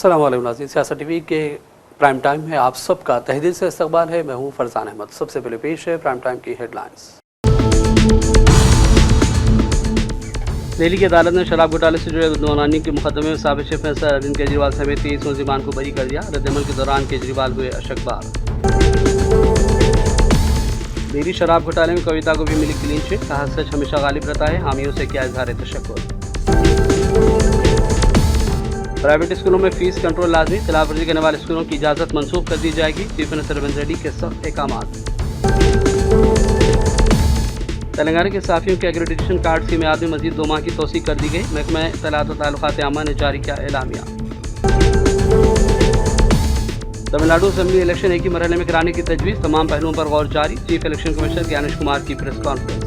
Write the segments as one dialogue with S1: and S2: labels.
S1: अस्सलाम वालेकुम नाज़रीन, सियासत टीवी के प्राइम टाइम में आप सबका तहे दिल से इस्तकबाल है। मैं हूँ फरजान अहमद। सबसे पहले पेश है प्राइम टाइम की हेडलाइंस। दिल्ली की अदालत ने शराब घोटाले से जुड़े बदनवानी के मुकदमे में साबित चीफ मिनिस्टर अरविंद केजरीवाल समेत 30 मुलजिमान को बरी कर दिया। रद्दमल के दौरान केजरीवाल हुए अशकबार। दिल्ली शराब घोटाले में कविता को भी मिली क्लीन चिट, कहा सच हमेशा गालिब रहता है, हामियों से किया इजहार तशक्कुर। प्राइवेट स्कूलों में फीस कंट्रोल लाजमी, खिलाफवर्जी करने वाले स्कूलों की इजाज़त मंसूख कर दी जाएगी। चीफ मिनिस्टर रेवंत रेड्डी के सख्त अहकामात। तेलंगाना के साफियों के एक्रेडिटेशन कार्ड की मियाद में मजीद 2 माह की तोसी कर दी गई। महकमा इत्तलात व ताल्लुकात आमा ने जारी किया एलामिया। तमिलनाडु असेंबली इलेक्शन एक ही मरहले में कराने की तजवीज़, तमाम पहलुओं पर गौर जारी। Chief election commissioner Gyanesh Kumar की प्रेस कॉन्फ्रेंस।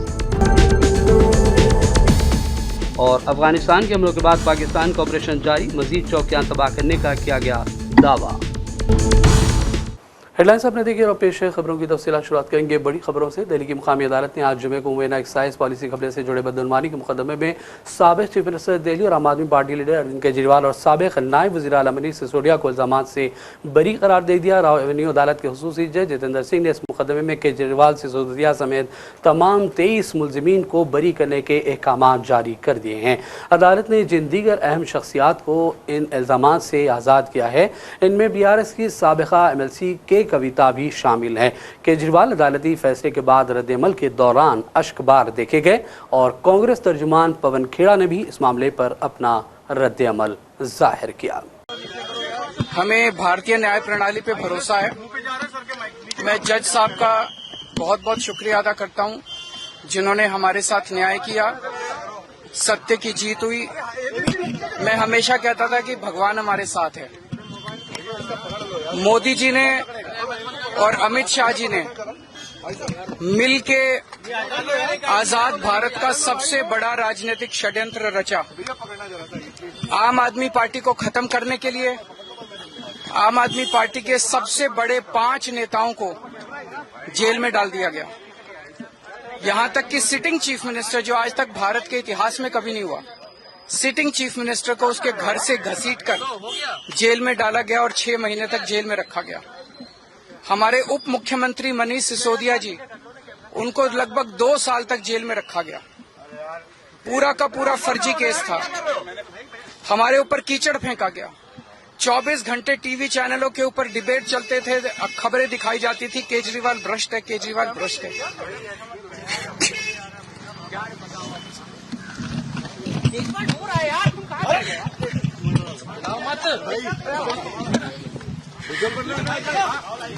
S1: और अफगानिस्तान के हमलों के बाद पाकिस्तान का ऑपरेशन जारी, मजीद चौकियां तबाह करने का किया गया दावा। हेडलाइंस आपने देखी और पेश है खबरों की तफसीलात। शुरुआत करेंगे बड़ी खबरों से। दिल्ली की मुकामी अदालत ने आज जुमे को मुबैना एक्साइज पॉलिसी घपले से जुड़े बदनवानी के मुकदमे में साबिक चीफ मिनिस्टर दिल्ली और आम आदमी पार्टी लीडर अरविंद केजरीवाल और साबिक नायब वज़ीर आला मनीष सिसोदिया को इल्ज़ामात से बरी करार दे दिया। राव एवेन्यू अदालत के खुसूसी जज जितेंद्र सिंह ने इस मुकदमे में केजरीवाल सिसोदिया समेत तमाम 23 मुलजिमीन को बरी करने के अहकाम जारी कर दिए हैं। अदालत ने जिन दीगर अहम शख्सियात को इन इल्ज़ामात से आज़ाद किया है, इनमें BRS की साबिका MLC के कविता भी शामिल है। केजरीवाल अदालती फैसले के बाद रद्दमल के दौरान अश्कबार देखे गए और कांग्रेस तर्जुमान पवन खेड़ा ने भी इस मामले पर अपना रद्दमल जाहिर किया।
S2: हमें भारतीय न्याय प्रणाली पे भरोसा है। मैं जज साहब का बहुत बहुत शुक्रिया अदा करता हूं, जिन्होंने हमारे साथ न्याय किया, सत्य की जीत हुई। मैं हमेशा कहता था कि भगवान हमारे साथ है। मोदी जी ने और अमित शाह जी ने मिलके आजाद भारत का सबसे बड़ा राजनीतिक षड्यंत्र रचा। आम आदमी पार्टी को खत्म करने के लिए आम आदमी पार्टी के सबसे बड़े 5 नेताओं को जेल में डाल दिया गया। यहां तक कि सिटिंग चीफ मिनिस्टर, जो आज तक भारत के इतिहास में कभी नहीं हुआ, सिटिंग चीफ मिनिस्टर को उसके घर से घसीटकर जेल में डाला गया और 6 महीने तक जेल में रखा गया। हमारे उप मुख्यमंत्री मनीष सिसोदिया जी, उनको लगभग 2 साल तक जेल में रखा गया। पूरा का पूरा फर्जी केस था। हमारे ऊपर कीचड़ फेंका गया। 24 घंटे टीवी चैनलों के ऊपर डिबेट चलते थे, खबरें दिखाई जाती थी, केजरीवाल भ्रष्ट है, केजरीवाल भ्रष्ट है।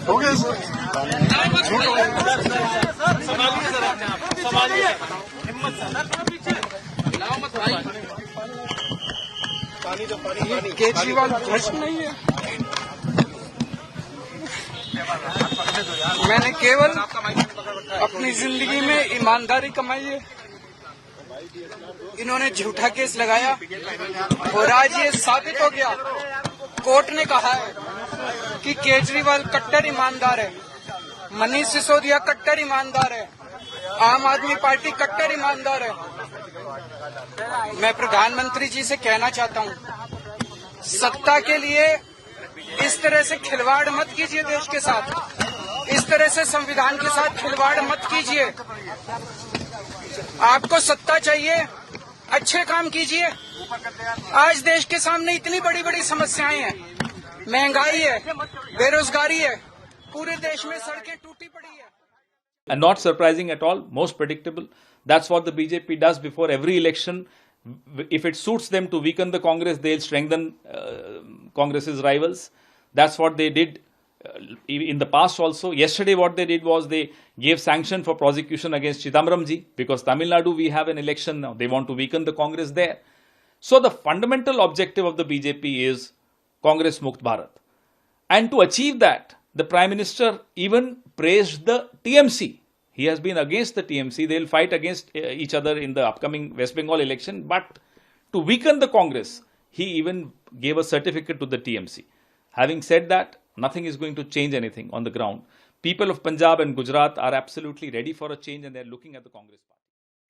S3: हो गया सर,
S2: केजरीवाल भ्रष्ट नहीं है। मैंने केवल अपनी जिंदगी में ईमानदारी कमाई है। इन्होंने झूठा केस लगाया और आज ये साबित हो गया। कोर्ट ने कहा है कि केजरीवाल कट्टर ईमानदार है, मनीष सिसोदिया कट्टर ईमानदार है, आम आदमी पार्टी कट्टर ईमानदार है। मैं प्रधानमंत्री जी से कहना चाहता हूं, सत्ता के लिए इस तरह से खिलवाड़ मत कीजिए। देश के साथ इस तरह से संविधान के साथ खिलवाड़ मत कीजिए। आपको सत्ता चाहिए, अच्छे काम कीजिए। आज देश के सामने इतनी बड़ी बड़ी समस्याएं हैं, महंगाई है, बेरोजगारी है, पूरे देश में सड़कें टूटी पड़ी है।
S4: And not surprising at all, most predictable. That's what the BJP does before every election. If it suits them to weaken the Congress, they'll strengthen Congress's rivals. That's what they did in the past also. Yesterday what they did was they gave sanction for prosecution against Chidambaram ji, because Tamil Nadu we have an election now. They want to weaken the Congress there. So the fundamental objective of the BJP is Congress Mukt Bharat. And to achieve that, the Prime Minister even praised the TMC. He has been against the TMC. They'll fight against each other in the upcoming West Bengal election. But to weaken the Congress, he even gave a certificate to the TMC. Having said that, nothing is going to change anything on the ground. People of Punjab and Gujarat are absolutely ready for a change, and they're looking at the Congress party.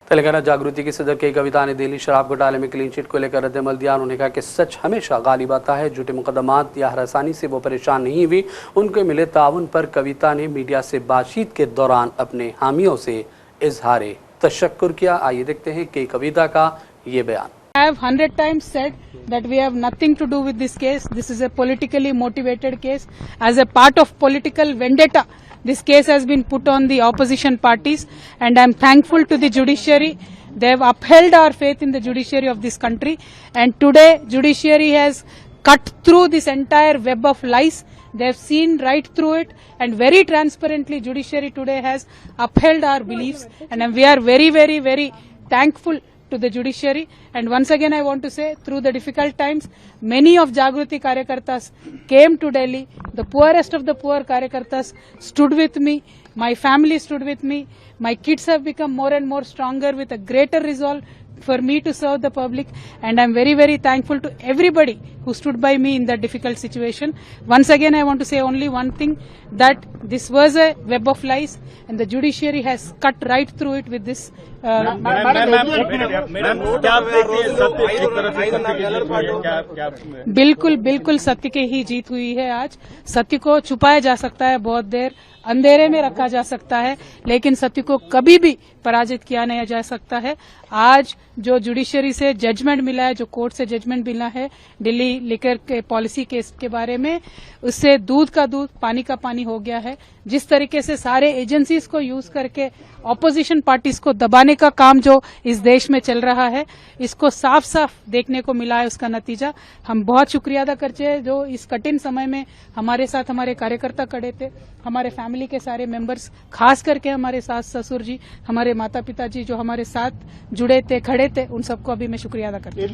S1: Telangana जागृति की सदर के कविता ने दिल्ली शराब घोटाले में clean chit को लेकर रद्दमल दिया। उन्होंने कहा कि सच हमेशा गालिब आता है। झूठे मुकदमात या हरासानी से वो परेशान नहीं हुई। उनके मिले ताउन पर कविता ने मीडिया से बातचीत के दौरान अपने हामियों से इजहार तशक्कुर किया। आइए देखते हैं कि कविता का ये बयान।
S3: I have 100 times said that we have nothing to do with this case. This is a politically motivated case. As a part of political vendetta, this case has been put on the opposition parties, and I am thankful to the judiciary. They have upheld our faith in the judiciary of this country, and today judiciary has cut through this entire web of lies. They have seen right through it, and very transparently judiciary today has upheld our beliefs, and we are very, very, very thankful to the judiciary. And once again I want to say, through the difficult times, many of Jagruti Karyakartas came to Delhi. The poorest of the poor Karyakartas stood with me. My family stood with me. My kids have become more and more stronger with a greater resolve for me to serve the public, and I am very, very thankful to everybody who stood by me in that difficult situation. Once again I want to say only one thing, that this was a web of lies, and the judiciary has cut right through it with this. बिल्कुल बिल्कुल सत्य की ही जीत हुई है। आज सत्य को छुपाया जा सकता है, बहुत देर अंधेरे में रखा जा सकता है, लेकिन सत्य को कभी भी पराजित किया नहीं जा सकता है। आज जो जुडिशरी से जजमेंट मिला है, जो कोर्ट से जजमेंट मिला है दिल्ली लिकर के पॉलिसी केस के बारे में, उससे दूध का दूध पानी का पानी हो गया है। जिस तरीके से सारे एजेंसीज को यूज करके ऑपोजिशन पार्टीज को दबाने का काम जो इस देश में चल रहा है, इसको साफ साफ देखने को मिला है। उसका नतीजा हम बहुत शुक्रिया अदा करते हैं, जो इस कठिन समय में हमारे साथ हमारे कार्यकर्ता खड़े थे, हमारे फैमिली के सारे मेंबर्स, खास करके हमारे सास ससुर जी, हमारे माता पिता जी जो हमारे साथ जुड़े थे, खड़े थे, उन सबको अभी मैं शुक्रिया अदा करती हूँ।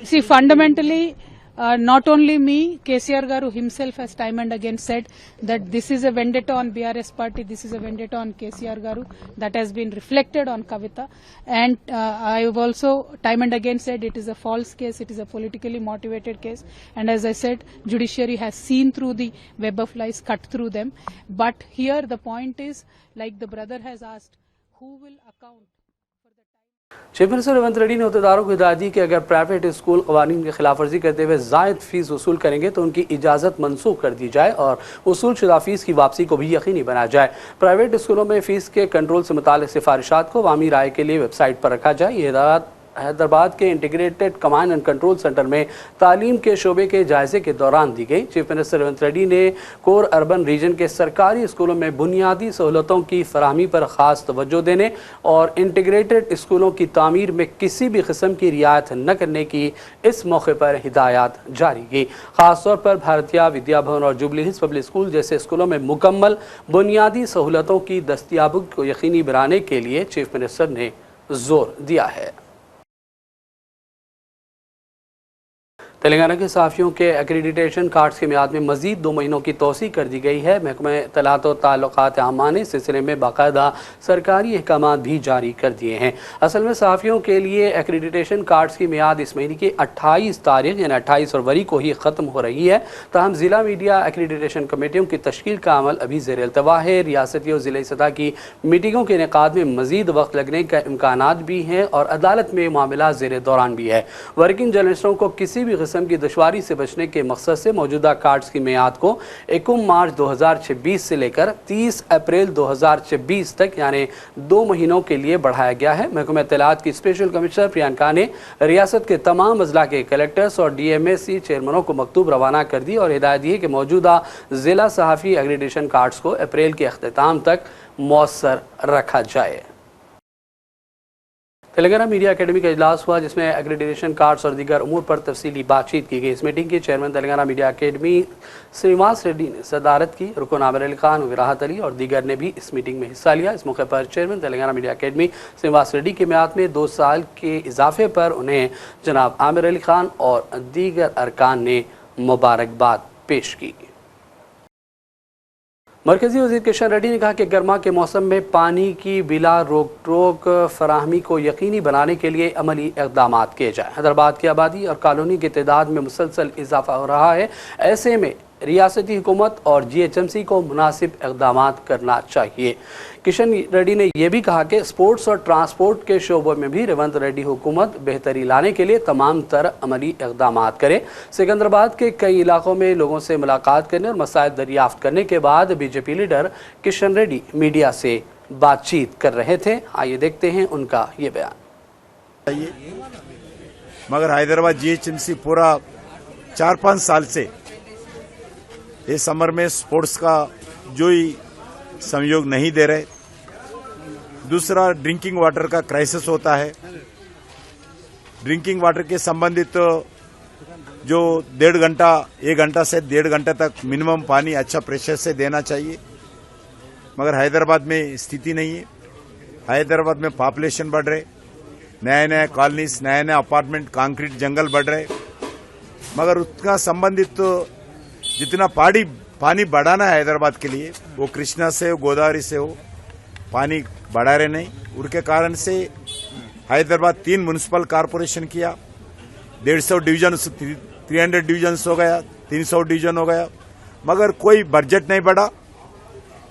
S3: See, fundamentally, not only me, KCR Garu himself has time and again said that this is a vendetta on BRS party, this is a vendetta on KCR Garu, that has been reflected on Kavita. And I have also time and again said it is a false case, it is a politically motivated case. And as I said, judiciary has seen through the web of lies, cut through them. But here the point is, like the brother has asked, who will account?
S1: Chief minister Revanth Reddy ने अहदेदारों को हिदायत दी कि अगर private school कवानीन की खिलाफ वर्जी करते हुए जायद फीस वसूल करेंगे तो उनकी इजाज़त मनसूख कर दी जाए और वसूल शुदा फीस की वापसी को भी यकीनी बनाया जाए। प्राइवेट स्कूलों में फीस के कंट्रोल से मुताल्लिक़ सिफारिशात को अवामी राय के लिए वेबसाइट पर रखा जाए। ये हिदायत हैदराबाद के integrated command and control centre में तालीम के शोबे के जायजे के दौरान दी गई। चीफ मिनिस्टर रेवंत रेड्डी ने कोर अर्बन रीजन के सरकारी स्कूलों में बुनियादी सहूलतों की फराहमी पर ख़ास तवज्जो देने और इंटीग्रेटेड स्कूलों की तामीर में किसी भी किस्म की रियायत न करने की इस मौके पर हिदायत जारी की। ख़ासतौर पर भारतीय विद्या भवन और जुबली हिल्स पब्लिक स्कूल जैसे स्कूलों में मुकम्मल बुनियादी सहूलतों की दस्तियाबी को यकीनी बनाने के लिए चीफ मिनिस्टर ने जोर दिया है। तेलंगाना के सहाफ़ियों के एक्रेडिटेशन कार्ड्स की मियाद में मज़ीद 2 महीनों की तोसी कर दी गई है। महकमा इत्तलात और ताल्लुकात आमा ने इस सिलसिले में बाकायदा सरकारी अहकामात भी जारी कर दिए हैं। असल में सहाफ़ियों के लिए एक्रेडिटेशन कार्ड्स की मियाद इस महीने की 28 तारीख यानी 28 फरवरी को ही ख़त्म हो रही है। ताहम ज़िला मीडिया एक्रेडिटेशन कमेटियों की तश्कील का अमल अभी ज़ेर अल्तवा है। रियासती और ज़िले सतह की मीटिंगों के इनेकाद में मज़ीद वक्त लगने का इम्कानात भी हैं और अदालत में मामला ज़ेर दौरान भी है। वर्किंग जर्नलिस्टों को किसी भी किस्म की दुश्वारी से बचने के मकसद से मौजूदा कार्ड्स की मियाद को 1 मार्च 2026 से लेकर 30 अप्रैल 2026 तक यानी 2 महीनों के लिए बढ़ाया गया है। महकमा इत्तलात की स्पेशल कमिश्नर प्रियंका ने रियासत के तमाम अजला के कलेक्टर्स और DMSC चेयरमैनों को मकतूब रवाना कर दी और हिदायत दी है कि मौजूदा जिला सहाफ़ी एक्रेडिटेशन कार्ड्स को अप्रैल के अख्ताम तक मौसर रखा जाए। तेलंगाना मीडिया अकेडमी का इजलास हुआ जिसमें एक्रेडिटेशन कार्ड्स और दीगर उमूर पर तफसीली बातचीत की गई। इस मीटिंग के chairman Telangana media academy Srinivas Reddy ने सदारत की। रुकन आमिर अली खान, विराहत अली और दीगर ने भी इस मीटिंग में हिस्सा लिया। इस मौके पर chairman Telangana media academy Srinivas Reddy के मियाद में 2 साल के इजाफे पर उन्हें जनाब आमिर अली खान और दीगर अरकान ने मुबारकबाद पेश की। मरकजी वज़ीर किशन रेड्डी ने कहा कि गर्मा के मौसम में पानी की बिला रोक टोक फराहमी को यकीनी बनाने के लिए अमली इक़दाम किए जाए। हैदराबाद की आबादी और कॉलोनी की तादाद में मुसलसल इजाफा हो रहा है। ऐसे में रियासती हुकूमत और GHMC को मुनासिब इक़दाम करना चाहिए। किशन रेड्डी ने यह भी कहा कि स्पोर्ट्स और ट्रांसपोर्ट के शोबों में भी रेवंत रेड्डी हुकूमत बेहतरी लाने के लिए तमाम तरह अमली इक़दाम करे। सिकंदराबाद के कई इलाकों में लोगों से मुलाकात करने और मसाइल दरियाफ्त करने के बाद BJP leader Kishan Reddy media से बातचीत कर रहे थे। आइए देखते हैं उनका ये बयान।
S5: मगर हैदराबाद GHMC पूरा 4-5 साल से इस समर में स्पोर्ट्स का जो ही सहयोग नहीं दे रहे। दूसरा, ड्रिंकिंग वाटर का क्राइसिस होता है। ड्रिंकिंग वाटर के संबंधित जो 1.5 घंटा से 1.5 घंटा तक मिनिमम पानी अच्छा प्रेशर से देना चाहिए, मगर हैदराबाद में स्थिति नहीं है। हैदराबाद में पॉपुलेशन बढ़ रहे, नए नए कॉलोनीज, नए नए अपार्टमेंट, कंक्रीट जंगल बढ़ रहे, मगर उसका संबंधित जितना पानी बढ़ाना है हैदराबाद के लिए, वो कृष्णा से हो, गोदावरी से हो, पानी बढ़ा रहे नहीं। उनके कारण से हैदराबाद 3 म्युनिसिपल कॉरपोरेशन किया, 150 डिवीजन, 300 डिवीजन हो गया, 300 डिवीजन हो गया, मगर कोई बजट नहीं बढ़ा,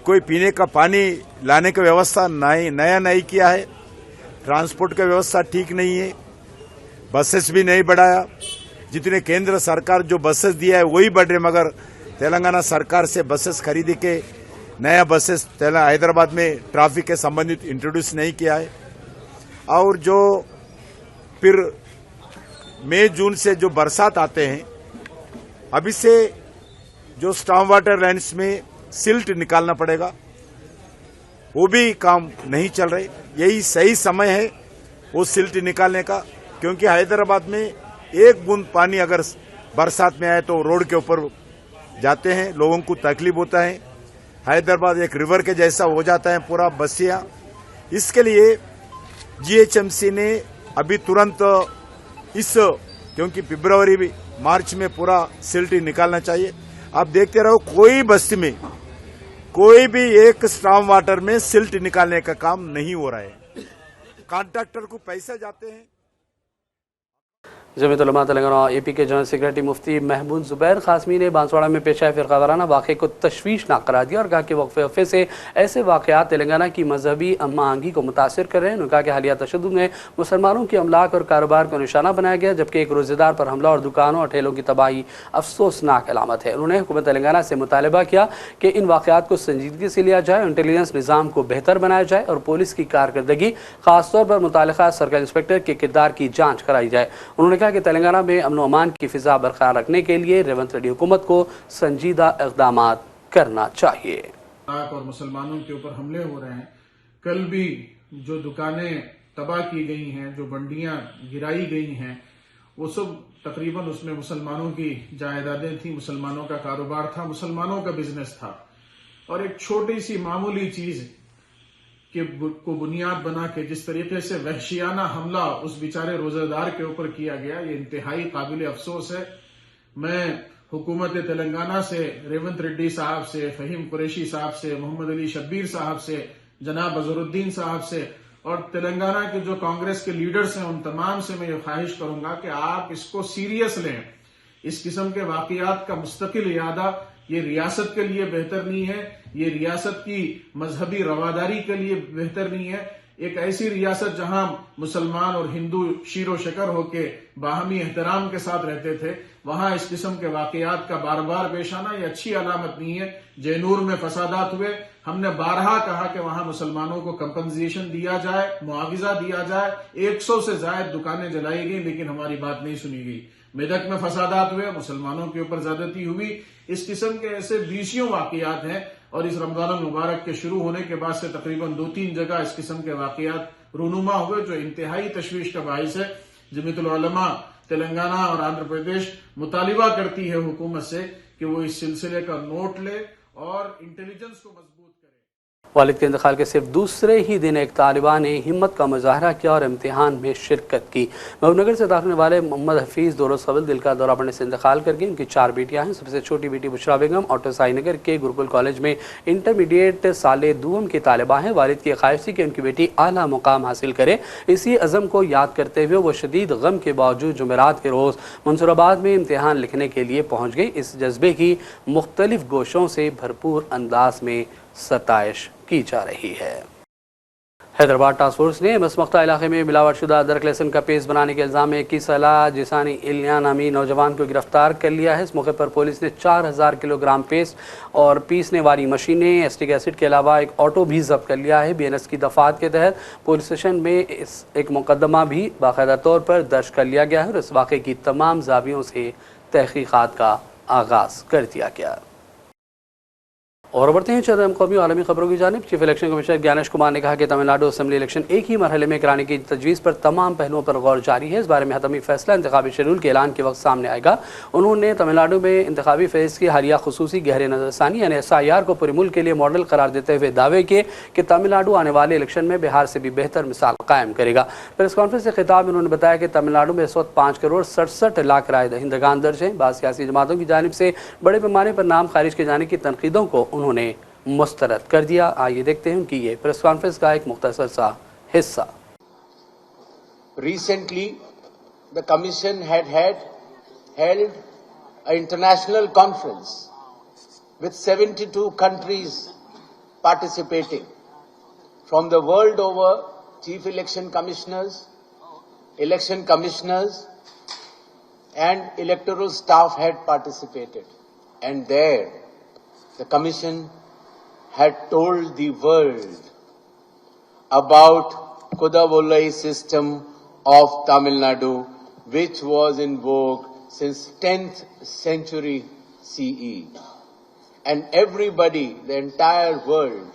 S5: कोई पीने का पानी लाने की व्यवस्था नया नहीं किया है, ट्रांसपोर्ट की व्यवस्था ठीक नहीं है, बसेस भी नहीं बढ़ाया। जितने केंद्र सरकार जो बसेस दिया है वही बढ़ रहे, मगर तेलंगाना सरकार से बसेस खरीद के नया बसेस हैदराबाद में ट्रैफिक के संबंधित इंट्रोड्यूस नहीं किया है। और जो फिर मई जून से जो बरसात आते हैं, अभी से जो स्टॉर्म वाटर लाइन्स में सिल्ट निकालना पड़ेगा, वो भी काम नहीं चल रहे। यही सही समय है वो सिल्ट निकालने का, क्योंकि हैदराबाद में एक बूंद पानी अगर बरसात में आए तो रोड के ऊपर जाते हैं, लोगों को तकलीफ होता है। हैदराबाद एक रिवर के जैसा हो जाता है पूरा बसिया। इसके लिए GHMC ने अभी तुरंत क्योंकि फरवरी मार्च में पूरा सिल्ट निकालना चाहिए। आप देखते रहो, कोई बस्ती में कोई भी एक स्टॉर्म वाटर में सिल्ट निकालने का काम नहीं हो रहा है। कॉन्ट्रैक्टर को पैसे जाते हैं।
S1: जमीयत उलमा तेलंगाना AP के जनरल सेक्रेटरी मुफ्ती महमूद ज़ुबैर क़ासमी ने बांसवाड़ा में पेश आए फ़िरक़ा वाराना वाक़े को तशवीशनाक करार दिया और कहा कि वक्फ़े से ऐसे वाक़यात तेलंगाना की मजहबी अम्मा आंगी को मुतासर कर रहे हैं। उन्होंने कहा कि हालिया तशद्दुद में मुसलमानों के अमलाक और कारोबार को निशाना बनाया गया, जबकि एक रोज़ेदार पर हमला और दुकानों और ठेलों की तबाही अफसोसनाक अलामत है। उन्होंने हुकूमत तेलंगाना से मुतालबा किया कि इन वाक़यात को संजीदगी से लिया जाए, इंटेलिजेंस निज़ाम को बेहतर बनाया जाए और पुलिस की कारकर्दगी ख़ासतौर पर मुताल्लिक़ा सर्कल इंस्पेक्टर के किरदार की जाँच कराई जाए। उन्होंने कहा कि तेलंगाना में अमन अमान की फिजा बरकरार रखने के लिए रेवंत रेड्डी हुकूमत को संजीदा इक़दाम करना चाहिए।
S6: और मुसलमानों के ऊपर हमले हो रहे हैं। कल भी जो दुकानें तबाह की गई हैं, जो बंडियां गिराई गई हैं, वो सब तकरीबन उसमें मुसलमानों की जायदादें थी, मुसलमानों का कारोबार था, मुसलमानों का बिजनेस था। और एक छोटी सी मामूली चीज को बुनियाद बना के जिस तरीके से वहशियाना हमला उस बेचारे रोजेदार के ऊपर किया गया, ये इंतहाई काबिल अफसोस है। मैं हुकूमत तेलंगाना से, रेवंत रेड्डी साहब से, फहीम कुरैशी साहब से, मोहम्मद अली शब्बीर साहब से, जनाब अजहरुद्दीन साहब से और तेलंगाना के जो कांग्रेस के लीडर्स हैं, उन तमाम से मैं ये ख्वाहिश करूंगा कि आप इसको सीरियस लें। इस किस्म के वाकयात का मुस्तकिल इयादा ये रियासत के लिए बेहतर नहीं है, ये रियासत की मजहबी रवादारी के लिए बेहतर नहीं है। एक ऐसी रियासत जहां मुसलमान और हिंदू शीरो शकर होके बाहमी एहतराम के साथ रहते थे, वहां इस किस्म के वाकयात का बार बार पेश आना ये अच्छी अलामत नहीं है। जैनूर में फसादात हुए, हमने बारहा कहा कि वहां मुसलमानों को कंपनसेशन दिया जाए, मुआवजा दिया जाए। 100 से ज्यादा दुकानें जलाई गई, लेकिन हमारी बात नहीं सुनी गई। मेदक में फसादात हुए, मुसलमानों के ऊपर ज्यादती हुई। इस किस्म के ऐसे 20 वाकयात हैं और इस रमजान मुबारक के शुरू होने के बाद से तकरीबन 2-3 जगह इस किस्म के वाकयात रूनुमा हुए, जो इंतहाई तशवीश का बाइस है। जमीयत उलमा तेलंगाना और आंध्र प्रदेश मुतालिबा करती है हुकूमत से कि वो इस सिलसिले का नोट ले और इंटेलिजेंस को मजबूत करे।
S1: वालिद के इंतकाल के सिर्फ दूसरे ही दिन एक तालिबा ने हिम्मत का मुजाहरा किया और इम्तिहान में शिरकत की। महबूबनगर से दाखिल होने वाले मोहम्मद हफीज़ 2 रोज़ कबल दिल का दौरा पड़ने से इंतकाल कर गए। उनकी 4 बेटियां हैं। सबसे छोटी बेटी बुशरा बेगम ऑटो साईनगर के गुरुकुल कॉलेज में इंटरमीडिएट साले दूम की तालिबा हैं। वालिद की ख्वाहिश थी कि उनकी बेटी आला मुकाम हासिल करे। इसी अज़म को याद करते हुए वो शदीद गम के बावजूद जुमेरात के रोज़ मंसूराबाद में इम्तिहान लिखने के लिए पहुँच गई। इस जज्बे की मुख्तलिफ गोशों से भरपूर अंदाज में सताइश की जा रही है। हैदराबाद टास्क फोर्स ने मसमख्ता इलाके में मिलावटशुदा अदरक लहसुन का पेस्ट बनाने के इल्ज़ाम में 21 साला जिसानी इलिया नामी नौजवान को गिरफ्तार कर लिया है। इस मौके पर पुलिस ने 4000 किलोग्राम पेस्ट और पीसने वाली मशीनें, एस्टिक एसिड के अलावा एक ऑटो भी जब्त कर लिया है। BNS की दफात के तहत पुलिस स्टेशन में एक मुकदमा भी बाकायदा तौर पर दर्ज कर लिया गया है और इस वाक़े की तमाम ज़ावियों से तहकीक़ात का आगाज़ कर दिया गया। और बढ़ते हैं चंद कौमी और आलमी खबरों की जानिब। Chief election commissioner Gyanesh Kumar ने कहा कि तमिलनाडु असेंबली इलेक्शन एक ही मरहले में कराने की तजवीज़ पर तमाम पहलुओं पर गौर जारी है। इस बारे में हतमी फैसला इंतखाबी शेड्यूल के ऐलान के वक्त सामने आएगा। उन्होंने तमिलनाडु में इंतखाबी फेज़ की हालिया खुसूसी गहरे नज़रसानी यानी SIR को पूरे मुल्क के लिए मॉडल करार देते हुए दावे किए कि तमिलनाडु आने वाले इलेक्शन में बिहार से भी बेहतर मिसाल कायम करेगा। प्रेस कॉन्फ्रेंस से खिताब में उन्होंने बताया कि तमिलनाडु में इस वक्त 5 करोड़ 67 लाख राय दहिंदगान दर्ज हैं। बाद सियासी जमातों की जानिब से बड़े पैमाने पर नाम खारिज किए जाने की तनकीदों को उन्होंने मुस्तरद कर दिया। आइए देखते हैं उनकी ये प्रेस कॉन्फ्रेंस का एक मुख्तसर सा हिस्सा।
S7: Recently, the Commission had held an international conference with 72 countries participating. From the world over, chief election commissioners, and electoral staff had participated. And there, the Commission had told the world about Kudavolai system of Tamil Nadu, which was in vogue since 10th century CE. And everybody, the entire world,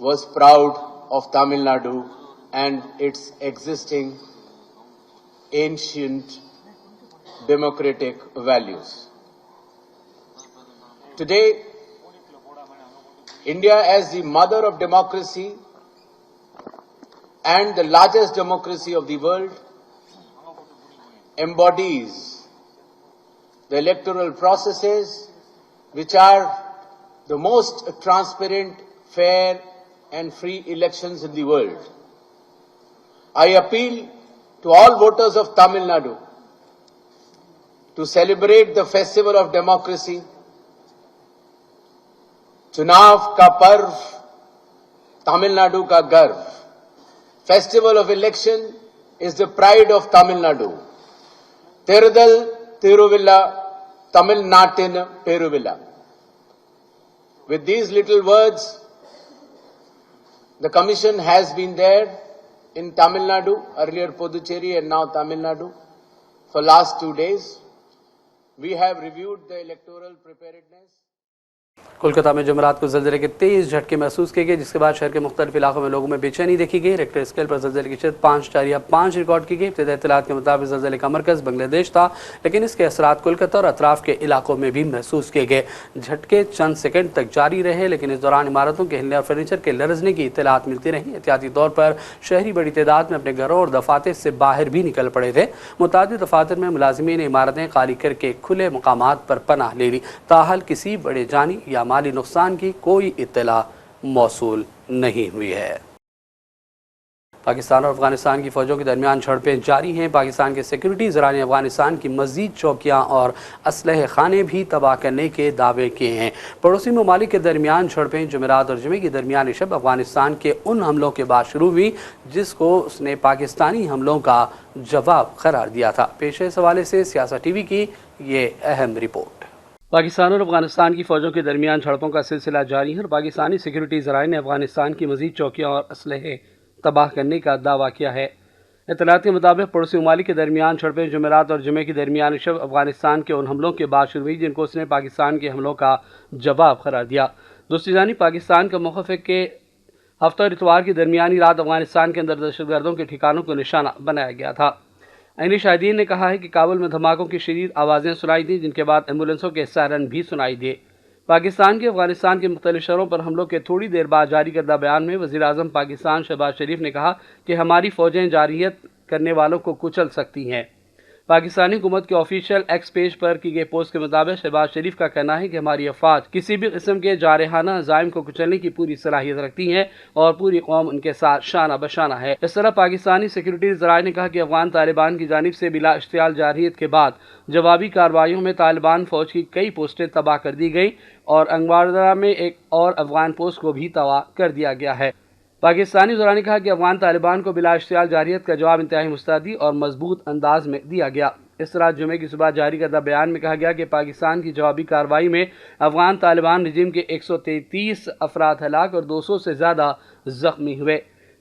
S7: was proud of Tamil Nadu and its existing ancient democratic values. Today, India, as the mother of democracy and the largest democracy of the world, embodies the electoral processes which are the most transparent, fair and free elections in the world. I appeal to all voters of Tamil Nadu to celebrate the festival of democracy, चुनाव का पर्व, तमिलनाडु का गर्व. Festival of election is the pride of Tamil Nadu. Thirudal Tiruvilla, Tamil Natin Peruvilla. With these little words, the Commission has been there in Tamil Nadu, earlier Puducherry and now Tamil Nadu, for last 2 days. We have reviewed the electoral preparedness.
S1: Kolkata में जुमेरात को ज़लज़ले के तेज़ झटके महसूस किए गए, जिसके बाद शहर के मुख्तलिफ इलाकों में लोगों में बेचैनी देखी गई। रेक्टर स्केल पर ज़लज़ले की शिद्दत 5.5 रिकॉर्ड की गई। इब्तदाई इत्तलात के मुताबिक ज़लज़ले का मरकज़ बांग्लादेश था, लेकिन इसके असरात कोलकाता और अतराफ़ के इलाकों में भी महसूस किए गए। झटके चंद सेकंड तक जारी रहे, लेकिन इस दौरान इमारतों के हिलने और फर्नीचर के लरज़ने की इत्तलात मिलती रहीं। एहतियाती तौर पर शहरी बड़ी तादाद में अपने घरों और दफातर से बाहर भी निकल पड़े थे। मुतादिद दफातर में मुलाजिमीन ने इमारतें खाली करके खुले मकामात पर पनाह ले ली। ताहल किसी बड़े जानी या माली नुकसान की कोई इत्तला मौसूल नहीं हुई है। पाकिस्तान और अफगानिस्तान की फौजों के दरमियान झड़पें जारी हैं। पाकिस्तान के सिक्योरिटी ज़राए ने अफगानिस्तान की मज़ीद चौकियाँ और असलहे खाने भी तबाह करने के दावे किए हैं। पड़ोसी ममालिक के दरमियान झड़पें जुमेरात और जुमे की दरमियानी शब अफगानिस्तान के उन हमलों के बाद शुरू हुई जिसको उसने पाकिस्तानी हमलों का जवाब करार दिया था। पेश है इस हवाले से सियासत TV की ये अहम रिपोर्ट। पाकिस्तान और अफगानिस्तान की फ़ौजों के दरमियान झड़पों का सिलसिला जारी है और पाकिस्तानी सिक्योरिटी ज़राए ने अफगानिस्तान की मज़ीद चौकियाँ और असलहे तबाह करने का दावा किया है। इत्तलात के मुताबिक पड़ोसी ममालिक के दरमियान झड़पें जुमेरात और जुमे की दरमियानी शब अफगानिस्तान के उन हमलों के बाद शुरू हुई जिनको उसने पाकिस्तान के हमलों का जवाब करार दिया। दूसरी जानिब पाकिस्तान का मौक़िफ़ है कि हफ्ता और इतवार की दरमियानी रात अफगानिस्तान के अंदर दहशतगर्दों के ठिकानों को निशाना बनाया गया था। ऐनी शाहिदीन ने कहा है कि काबुल में धमाकों की शदीद आवाज़ें सुनाई दी, जिनके बाद एम्बुलेंसों के सायरन भी सुनाई दिए। पाकिस्तान के अफगानिस्तान के मुख्तलिफ शहरों पर हमलों के थोड़ी देर बाद जारी करदा बयान में वज़ीर आज़म पाकिस्तान शहबाज शरीफ ने कहा कि हमारी फ़ौजें जारहियत करने वालों को कुचल सकती हैं। पाकिस्तानी हुकूमत के ऑफिशियल एक्स पेज पर की गई पोस्ट के मुताबिक शहबाज शरीफ का कहना है कि हमारी अफवाज किसी भी किस्म के जारहाना अज़ाइम को कुचलने की पूरी सलाहियत रखती हैं और पूरी कौम उनके साथ शाना बशाना है। इस तरह पाकिस्तानी सिक्योरिटी ज़राए ने कहा कि अफगान तालिबान की जानिब से बिला इश्तियाल जारहियत के बाद जवाबी कार्रवाइयों में तालिबान फौज की कई पोस्टें तबाह कर दी गई और अंगवारदरा में एक और अफगान पोस्ट को भी तबाह कर दिया गया है। पाकिस्तानी ज़राए ने कहा कि अफगान तालिबान को बिला इश्तियाल जारहियत का जवाब इंतहाई मुस्तैदी और मजबूत अंदाज में दिया गया। इस तरह जुमे की सुबह जारी करदा बयान में कहा गया कि पाकिस्तान की जवाबी कार्रवाई में अफगान तालिबान रजीम के 133 अफराद हलाक और 200 से ज़्यादा जख्मी हुए।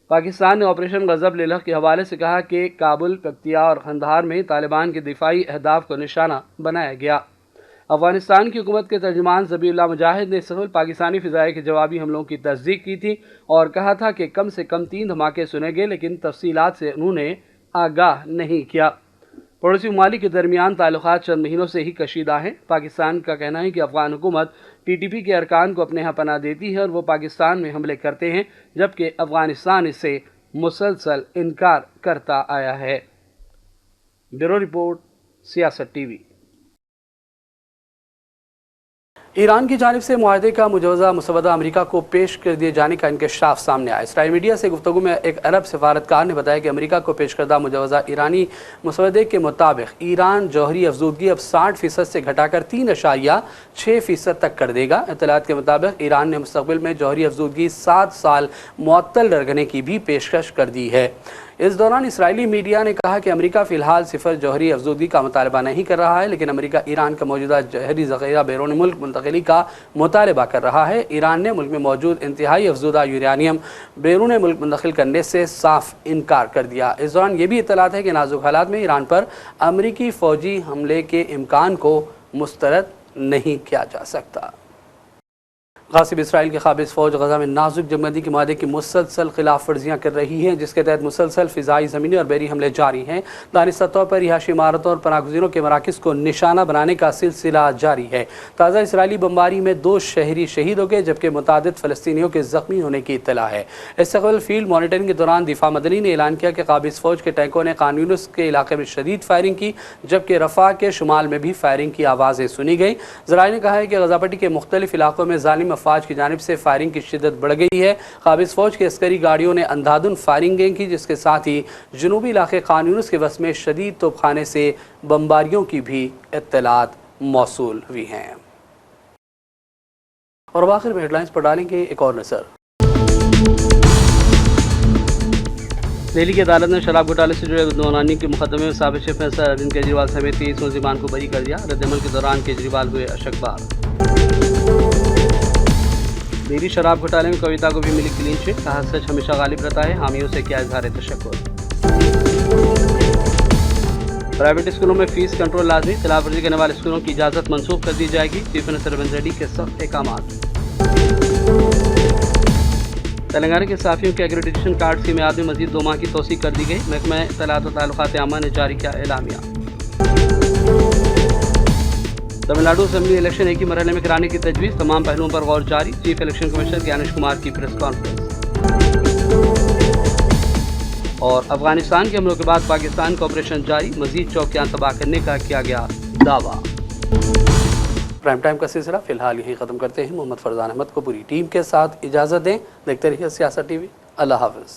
S1: पाकिस्तान ने ऑपरेशन गज़ब लिलहक़ के हवाले से कहा कि काबुल, पख्तिया और खंदहार में तालिबान के दिफाई अहदाफ को निशाना बनाया गया। अफगानिस्तान की हुकूमत के तर्जुमान ज़बीउल्लाह मुजाहिद ने इस कबल पाकिस्तानी फ़िज़ाई के जवाबी हमलों की तस्दीक की थी और कहा था कि कम से कम 3 धमाके सुने गए, लेकिन तफसीलात से उन्होंने आगाह नहीं किया। पड़ोसी ममालिक के दरमियान ताल्लुकात चंद महीनों से ही कशीदा हैं। पाकिस्तान का कहना है कि अफगान हुकूमत TTP के अरकान को अपने यहाँ पनाह देती है और वो पाकिस्तान में हमले करते हैं, जबकि अफगानिस्तान इससे मुसलसल इनकार करता आया है। ब्यूरो रिपोर्ट, सियासत TV। ईरान की जानिब से मुआहदे का मुजवज़ा मुसवदा अमेरिका को पेश कर दिए जाने का इंकशाफ सामने आया। इसराइल मीडिया से गुफ्तगू में एक अरब सफारतकार ने बताया कि अमेरिका को पेश करदा मुजवज़ा ईरानी मुसवदे के मुताबिक ईरान जौहरी अफजूदगी अब 60% से घटाकर 3.6% तक कर देगा। इत्तलात के मुताबिक ईरान ने मुस्तक़बिल में जौहरी अफजूदगी 7 साल मुअत्तल रखने की भी पेशकश कर दी है। इस दौरान इसराइली मीडिया ने कहा कि अमेरिका फ़िलहाल सिफर जौहरी अफजूदगी का मुतालबा नहीं कर रहा है, लेकिन अमेरिका ईरान का मौजूदा जौहरी ज़ख़ीरा बैरून मुल्क मुंतक़ली का मुतालबा कर रहा है। ईरान ने मुल्क में मौजूद इंतहाई अफजूदा यूरेनियम बैरून मुल्क मुंतक़िल करने से साफ इनकार कर दिया। इस दौरान ये भी इत्तलात है कि नाजुक हालात में ईरान पर अमरीकी फ़ौजी हमले के इम्कान को मुस्तरद नहीं किया जा सकता। गासिब इसराइल की काबिज़ फ़ौज गज़ा में नाजुक जंगबंदी के मादे की मुसलसल खिलाफ वर्जियाँ कर रही है, जिसके तहत मुसलसल फ़िज़ाई, ज़मीनी और बहरी हमले जारी हैं। दानिस्ता तौर पर रिहायशी इमारतों और पनाहगज़ीरों के मराकज़ को निशाना बनाने का सिलसिला जारी है। ताज़ा इसराइली बमबारी में 2 शहरी शहीद हो गए, जबकि मुतादिद फ़लस्तीनियों के ज़ख्मी होने की इत्तला है। इससे कबल फील्ड मॉनिटरिंग के दौरान दिफा मदनी ने ऐलान किया कि काबिज़ फ़ौज के टैंकों ने खान यूनिस के इलाके में शदीद फायरिंग की, जबकि रफ़ा के शुमाल में भी फायरिंग की आवाज़ें सुनी गई। ज़राए ने कहा है कि गज़ा पट्टी के मुख्तलिफ इलाकों में ज़ालिम अफवाज की जानिब से फायरिंग की शिद्दत बढ़ गई है। काबिज़ फ़ौज की अस्करी गाड़ियों ने अंधाधुन फायरिंगें की, जिसके साथ ही जनूबी इलाके खान यूनिस के वस में शदीद तोपखाने से बमबारियों की भी इत्तलात मौसूल हुई हैं। और अब आखिर में हेडलाइंस पर डालेंगे एक और नज़र। दिल्ली की अदालत ने शराब घोटाले से जुड़े बदनवानी के मुकदमे में साबित चीफ मिनिस्टर अरविंद केजरीवाल समेत 30 मुलजिमान को बरी कर दिया। रद्दमल के दौरान केजरीवाल हुए अशकबार। दिल्ली शराब घोटाले में कविता को भी मिली क्लीन चिट, कहा सच हमेशा गालिब रहता है, हामियों से क्या इजहार तशक्कुर। प्राइवेट स्कूलों में फीस कंट्रोल लाजमी, खिलाफ वर्जी करने वाले स्कूलों की इजाज़त मनसूख कर दी जाएगी। चीफ मिनिस्टर रेवंत रेड्डी के सख्त अहकामात। तेलंगाना के साफियों के एक्रेडिटेशन कार्ड की मियाद में मजीद 2 माह की तोसी कर दी गई। महकमा इत्तलात व ताल्लुकात आमा ने जारी किया एलामिया। तमिलनाडु असेंबली इलेक्शन एक ही मरहले में कराने की तजवीज़, तमाम पहलुओं पर गौर जारी। Chief election commissioner Gyanesh Kumar की प्रेस कॉन्फ्रेंस। और अफगानिस्तान के हमलों के बाद पाकिस्तान का ऑपरेशन जारी, मजीद चौकियां तबाह करने का किया गया दावा। प्राइम टाइम का सिलसिला फिलहाल यही ख़त्म करते हैं। मोहम्मद फरजान अहमद को पूरी टीम के साथ इजाज़त दें। देखते रहिए सियासत TV। अल्लाह हाफ़िज़।